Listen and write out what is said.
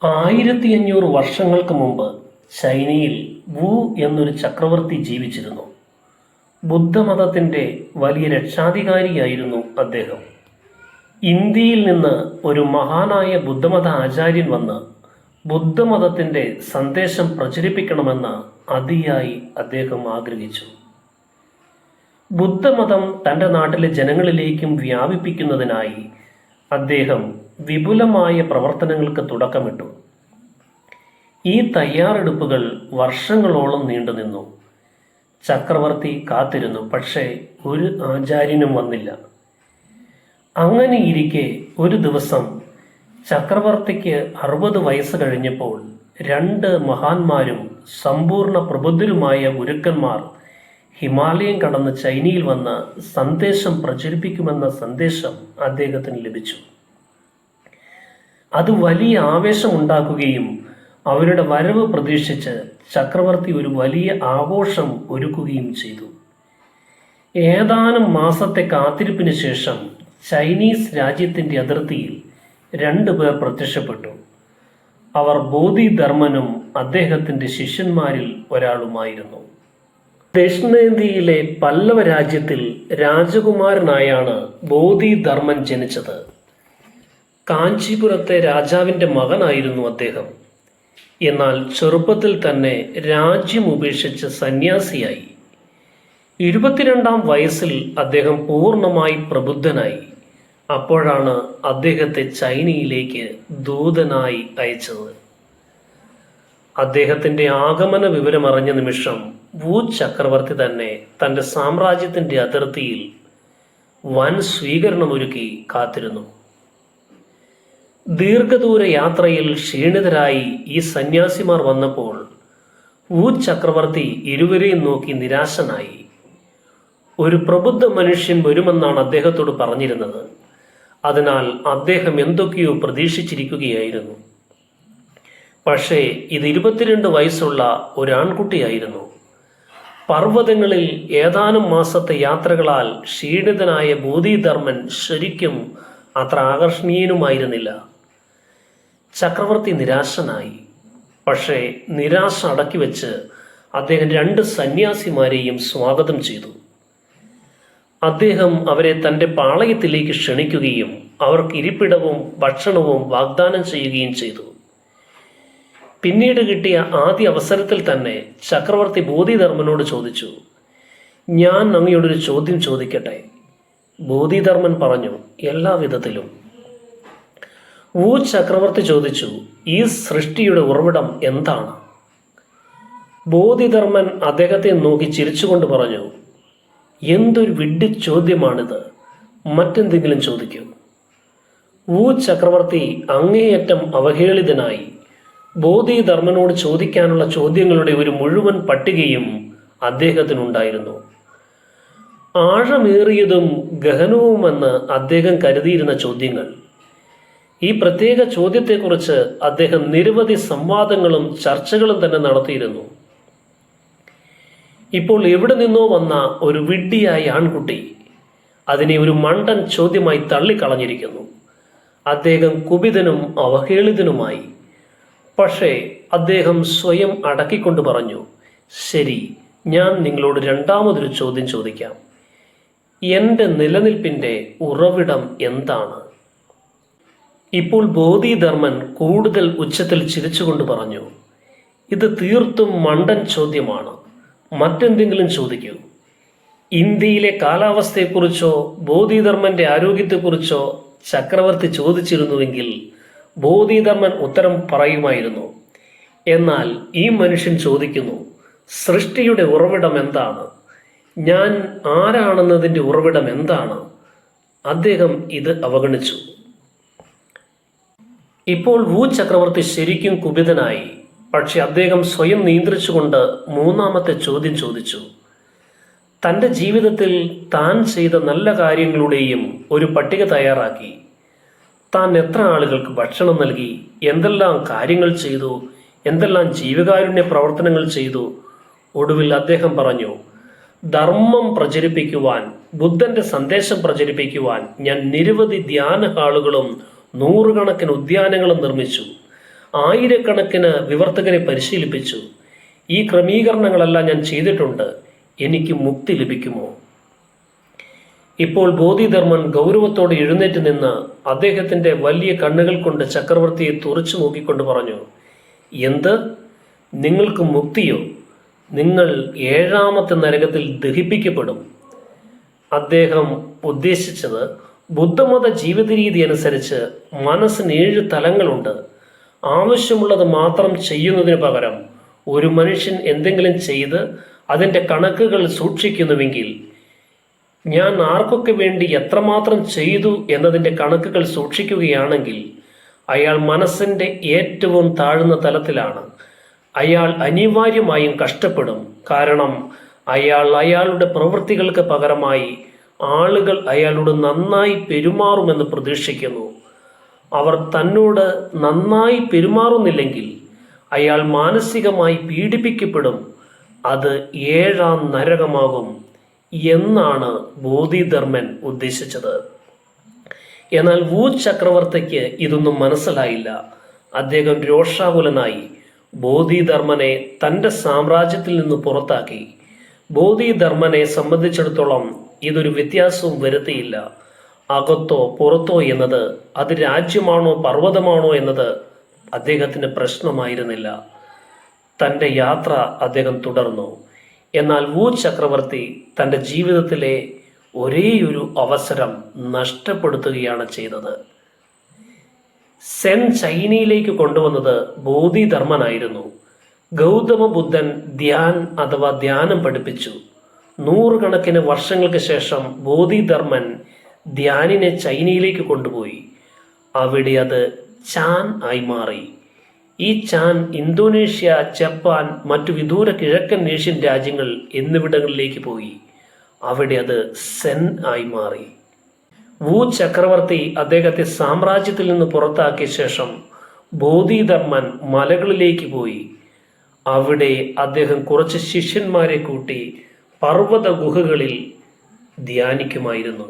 1500 വർഷങ്ങൾക്ക് മുമ്പ് ചൈനയിൽ വു എന്നൊരു ചക്രവർത്തി ജീവിച്ചിരുന്നു. ബുദ്ധമതത്തിൻ്റെ വലിയ രക്ഷാധികാരിയായിരുന്നു അദ്ദേഹം. ഇന്ത്യയിൽ നിന്ന് ഒരു മഹാനായ ബുദ്ധമത ആചാര്യൻ വന്ന് ബുദ്ധമതത്തിൻ്റെ സന്ദേശം പ്രചരിപ്പിക്കണമെന്ന് അതിയായി അദ്ദേഹം ആഗ്രഹിച്ചു. ബുദ്ധമതം തൻ്റെ നാട്ടിലെ ജനങ്ങളിലേക്കും വ്യാപിപ്പിക്കുന്നതിനായി അദ്ദേഹം വിപുലമായ പ്രവർത്തനങ്ങൾക്ക് തുടക്കമിട്ടു. ഈ തയ്യാറെടുപ്പുകൾ വർഷങ്ങളോളം നീണ്ടുനിന്നു. ചക്രവർത്തി കാത്തിരുന്നു, പക്ഷേ ഒരു ആചാര്യനും വന്നില്ല. അങ്ങനെയിരിക്കെ ഒരു ദിവസം ചക്രവർത്തിക്ക് 60 വയസ്സ് കഴിഞ്ഞപ്പോൾ 2 മഹാന്മാരും സമ്പൂർണ്ണ പ്രബുദ്ധരുമായ ഗുരുക്കന്മാർ ഹിമാലയം കടന്ന് ചൈനയിൽ വന്ന് സന്ദേശം പ്രചരിപ്പിക്കുമെന്ന സന്ദേശം അദ്ദേഹത്തിന് ലഭിച്ചു. അത് വലിയ ആവേശമുണ്ടാക്കുകയും അവരുടെ വരവ് പ്രതീക്ഷിച്ച് ചക്രവർത്തി ഒരു വലിയ ആഘോഷം ഒരുക്കുകയും ചെയ്തു. ഏതാനും മാസത്തെ കാത്തിരിപ്പിന് ശേഷം ചൈനീസ് രാജ്യത്തിൻ്റെ അതിർത്തിയിൽ 2 പേർ പ്രത്യക്ഷപ്പെട്ടു. അവർ ബോധിധർമ്മനും അദ്ദേഹത്തിൻ്റെ ശിഷ്യന്മാരിൽ ഒരാളുമായിരുന്നു. ദക്ഷിണേന്ത്യയിലെ പല്ലവ രാജ്യത്തിൽ രാജകുമാരനായാണ് ബോധിധർമ്മൻ ജനിച്ചത്. കാഞ്ചീപുരത്തെ രാജാവിൻ്റെ മകനായിരുന്നു അദ്ദേഹം. എന്നാൽ ചെറുപ്പത്തിൽ തന്നെ രാജ്യം ഉപേക്ഷിച്ച് സന്യാസിയായി. 22-ാം വയസ്സിൽ അദ്ദേഹം പൂർണ്ണമായി പ്രബുദ്ധനായി. അപ്പോഴാണ് അദ്ദേഹത്തെ ചൈനയിലേക്ക് ദൂതനായി അയച്ചത്. അദ്ദേഹത്തിൻ്റെ ആഗമന വിവരമറിഞ്ഞ നിമിഷം വു ചക്രവർത്തി തന്നെ തൻ്റെ സാമ്രാജ്യത്തിൻ്റെ അതിർത്തിയിൽ വൻ സ്വീകരണമൊരുക്കി കാത്തിരുന്നു. ദീർഘദൂര യാത്രയിൽ ക്ഷീണിതരായി ഈ സന്യാസിമാർ വന്നപ്പോൾ വു ചക്രവർത്തി ഇരുവരെയും നോക്കി നിരാശനായി. ഒരു പ്രബുദ്ധ മനുഷ്യൻ വരുമെന്നാണ് അദ്ദേഹത്തോട് പറഞ്ഞിരുന്നത്. അതിനാൽ അദ്ദേഹം എന്തൊക്കെയോ പ്രതീക്ഷിച്ചിരിക്കുകയായിരുന്നു. പക്ഷേ ഇത് 22 വയസ്സുള്ള ഒരാൺകുട്ടിയായിരുന്നു. പർവ്വതങ്ങളിൽ ഏതാനും മാസത്തെ യാത്രകളാൽ ക്ഷീണിതനായ ബോധിധർമ്മൻ ശരിക്കും അത്ര ആകർഷണീയനുമായിരുന്നില്ല. ചക്രവർത്തി നിരാശനായി. പക്ഷേ നിരാശ അടക്കി വെച്ച് അദ്ദേഹം 2 സന്യാസിമാരെയും സ്വാഗതം ചെയ്തു. അദ്ദേഹം അവരെ തൻ്റെ പാളയത്തിലേക്ക് ക്ഷണിക്കുകയും അവർക്ക് ഇരിപ്പിടവും ഭക്ഷണവും വാഗ്ദാനം ചെയ്യുകയും ചെയ്തു. പിന്നീട് കിട്ടിയ ആദ്യ അവസരത്തിൽ തന്നെ ചക്രവർത്തി ബോധിധർമ്മനോട് ചോദിച്ചു, "ഞാൻ അങ്ങയോടൊരു ചോദ്യം ചോദിക്കട്ടെ?" ബോധിധർമ്മൻ പറഞ്ഞു, "എല്ലാ വിധത്തിലും." വു ചക്രവർത്തി ചോദിച്ചു, "ഈ സൃഷ്ടിയുടെ ഉറവിടം എന്താണ്?" ബോധിധർമ്മൻ അദ്ദേഹത്തെ നോക്കി ചിരിച്ചുകൊണ്ട് പറഞ്ഞു, "എന്തൊരു വിഡ്ഢി ചോദ്യമാണിത്, മറ്റെന്തെങ്കിലും ചോദിക്കൂ." വു ചക്രവർത്തി അങ്ങേയറ്റം അവഹേളിതനായി. ബോധിധർമ്മനോട് ചോദിക്കാനുള്ള ചോദ്യങ്ങളുടെ ഒരു മുഴുവൻ പട്ടികയും അദ്ദേഹത്തിനുണ്ടായിരുന്നു. ആഴമേറിയതും ഗഹനവുമെന്ന് അദ്ദേഹം കരുതിയിരുന്ന ചോദ്യങ്ങൾ. ഈ പ്രത്യേക ചോദ്യത്തെക്കുറിച്ച് അദ്ദേഹം നിരവധി സംവാദങ്ങളും ചർച്ചകളും തന്നെ നടത്തിയിരുന്നു. ഇപ്പോൾ എവിടെ നിന്നോ വന്ന ഒരു വിഡ്ഢിയായ ആൺകുട്ടി അതിനെ ഒരു മണ്ടൻ ചോദ്യമായി തള്ളിക്കളഞ്ഞിരിക്കുന്നു. അദ്ദേഹം കുപിതനും അവഹേളിതനുമായി. പക്ഷേ അദ്ദേഹം സ്വയം അടക്കിക്കൊണ്ട് പറഞ്ഞു, "ശരി, ഞാൻ നിങ്ങളോട് രണ്ടാമതൊരു ചോദ്യം ചോദിക്കാം. എൻ്റെ നിലനിൽപ്പിൻ്റെ ഉറവിടം എന്താണ്?" ഇപ്പോൾ ബോധിധർമ്മൻ കൂടുതൽ ഉച്ചത്തിൽ ചിരിച്ചുകൊണ്ട് പറഞ്ഞു, "ഇത് തീർത്തും മണ്ടൻ ചോദ്യമാണ്. മറ്റെന്തെങ്കിലും ചോദിക്കൂ." ഇന്ത്യയിലെ കാലാവസ്ഥയെക്കുറിച്ചോ ബോധിധർമ്മൻ്റെ ആരോഗ്യത്തെക്കുറിച്ചോ ചക്രവർത്തി ചോദിച്ചിരുന്നുവെങ്കിൽ ബോധിധർമ്മൻ ഉത്തരം പറയുമായിരുന്നു. എന്നാൽ ഈ മനുഷ്യൻ ചോദിക്കുന്നു, സൃഷ്ടിയുടെ ഉറവിടം എന്താണ്, ഞാൻ ആരാണെന്നതിൻ്റെ ഉറവിടം എന്താണ്? അദ്ദേഹം ഇത് അവഗണിച്ചു. ഇപ്പോൾ വു ചക്രവർത്തി ശരിക്കും കുപിതനായി. പക്ഷെ അദ്ദേഹം സ്വയം നിയന്ത്രിച്ചുകൊണ്ട് മൂന്നാമത്തെ ചോദ്യം ചോദിച്ചു. തൻ്റെ ജീവിതത്തിൽ താൻ ചെയ്ത നല്ല കാര്യങ്ങളുടെയും ഒരു പട്ടിക തയ്യാറാക്കി. താൻ എത്ര ആളുകൾക്ക് ഭക്ഷണം നൽകി, എന്തെല്ലാം കാര്യങ്ങൾ ചെയ്തു, എന്തെല്ലാം ജീവകാരുണ്യ പ്രവർത്തനങ്ങൾ ചെയ്തു. ഒടുവിൽ അദ്ദേഹം പറഞ്ഞു, ധർമ്മം പ്രചരിപ്പിക്കുവാൻ, ബുദ്ധന്റെ സന്ദേശം പ്രചരിപ്പിക്കുവാൻ ഞാൻ നിരവധി ധ്യാന ഹാളുകളും 100 കണക്കിന് ഉദ്യാനങ്ങളും നിർമ്മിച്ചു. ആയിരക്കണക്കിന് വിവർത്തകരെ പരിശീലിപ്പിച്ചു. ഈ ക്രമീകരണങ്ങളെല്ലാം ഞാൻ ചെയ്തിട്ടുണ്ട്. എനിക്ക് മുക്തി ലഭിക്കുമോ? ഇപ്പോൾ ബോധിധർമ്മൻ ഗൗരവത്തോടെ എഴുന്നേറ്റ് നിന്ന് അദ്ദേഹത്തിൻ്റെ വലിയ കണ്ണുകൾ കൊണ്ട് ചക്രവർത്തിയെ തുറച്ചു നോക്കിക്കൊണ്ട് പറഞ്ഞു, എന്ത്? നിങ്ങൾക്ക് മുക്തിയോ? നിങ്ങൾ 7ാമത്തെ നരകത്തിൽ ദഹിപ്പിക്കപ്പെടും. അദ്ദേഹം ഉദ്ദേശിച്ചത് ബുദ്ധമത ജീവിത രീതി അനുസരിച്ച് മനസ്സിന് 7 തലങ്ങളുണ്ട്. ആവശ്യമുള്ളത് മാത്രം ചെയ്യുന്നതിന് പകരം ഒരു മനുഷ്യൻ എന്തെങ്കിലും ചെയ്ത് അതിൻ്റെ കണക്കുകൾ സൂക്ഷിക്കുന്നുവെങ്കിൽ, ഞാൻ ആർക്കൊക്കെ വേണ്ടി എത്രമാത്രം ചെയ്തു എന്നതിൻ്റെ കണക്കുകൾ സൂക്ഷിക്കുകയാണെങ്കിൽ അയാൾ മനസ്സിൻ്റെ ഏറ്റവും താഴ്ന്ന തലത്തിലാണ്. അയാൾ അനിവാര്യമായും കഷ്ടപ്പെടും. കാരണം അയാളുടെ പ്രവൃത്തികൾക്ക് പകരമായി ആളുകൾ അയാളോട് നന്നായി പെരുമാറുമെന്ന് പ്രതീക്ഷിക്കുന്നു. അവർ തന്നോട് നന്നായി പെരുമാറുന്നില്ലെങ്കിൽ അയാൾ മാനസികമായി പീഡിപ്പിക്കപ്പെടും. അത് 7ാം നരകമാകും എന്നാണ് ബോധിധർമ്മൻ ഉദ്ദേശിച്ചത്. എന്നാൽ വു ചക്രവർത്തിക്ക് ഇതൊന്നും മനസ്സിലായില്ല. അദ്ദേഹം രോഷാകുലനായി ബോധിധർമ്മനെ തൻ്റെ സാമ്രാജ്യത്തിൽ നിന്ന് പുറത്താക്കി. ബോധിധർമ്മനെ സംബന്ധിച്ചിടത്തോളം ഇതൊരു വ്യത്യാസവും വരുത്തിയില്ല. അകത്തോ പുറത്തോ എന്നത്, അത് രാജ്യമാണോ പർവ്വതമാണോ എന്നത് അദ്ദേഹത്തിന് പ്രശ്നമായിരുന്നില്ല. തൻ്റെ യാത്ര അദ്ദേഹം തുടർന്നു. എന്നാൽ വു ചക്രവർത്തി തൻ്റെ ജീവിതത്തിലെ ഒരേയൊരു അവസരം നഷ്ടപ്പെടുത്തുകയാണ് ചെയ്തത്. സെൻ ചൈനയിലേക്ക് കൊണ്ടുവന്നത് ബോധിധർമ്മനായിരുന്നു. ഗൗതമ ബുദ്ധൻ ധ്യാനം പഠിപ്പിച്ചു. 100 കണക്കിന് വർഷങ്ങൾക്ക് ശേഷം ബോധിധർമ്മൻ ധ്യാനിനെ ചൈനയിലേക്ക് കൊണ്ടുപോയി. അവിടെ അത് ചാൻ ആയി മാറി. ഈ ചാൻ ഇന്തോനേഷ്യ, ജപ്പാൻ, മറ്റു വിദൂര കിഴക്കൻ ഏഷ്യൻ രാജ്യങ്ങൾ എന്നിവിടങ്ങളിലേക്ക് പോയി. അവിടെ അത് സെൻ ആയി മാറി. വു ചക്രവർത്തി അദ്ദേഹത്തെ സാമ്രാജ്യത്തിൽ നിന്ന് പുറത്താക്കിയ ശേഷം ബോധിധർമ്മൻ മലകളിലേക്ക് പോയി. അവിടെ അദ്ദേഹം കുറച്ച് ശിഷ്യന്മാരെ കൂട്ടി പർവ്വത ഗുഹകളിൽ ധ്യാനിക്കുമായിരുന്നു.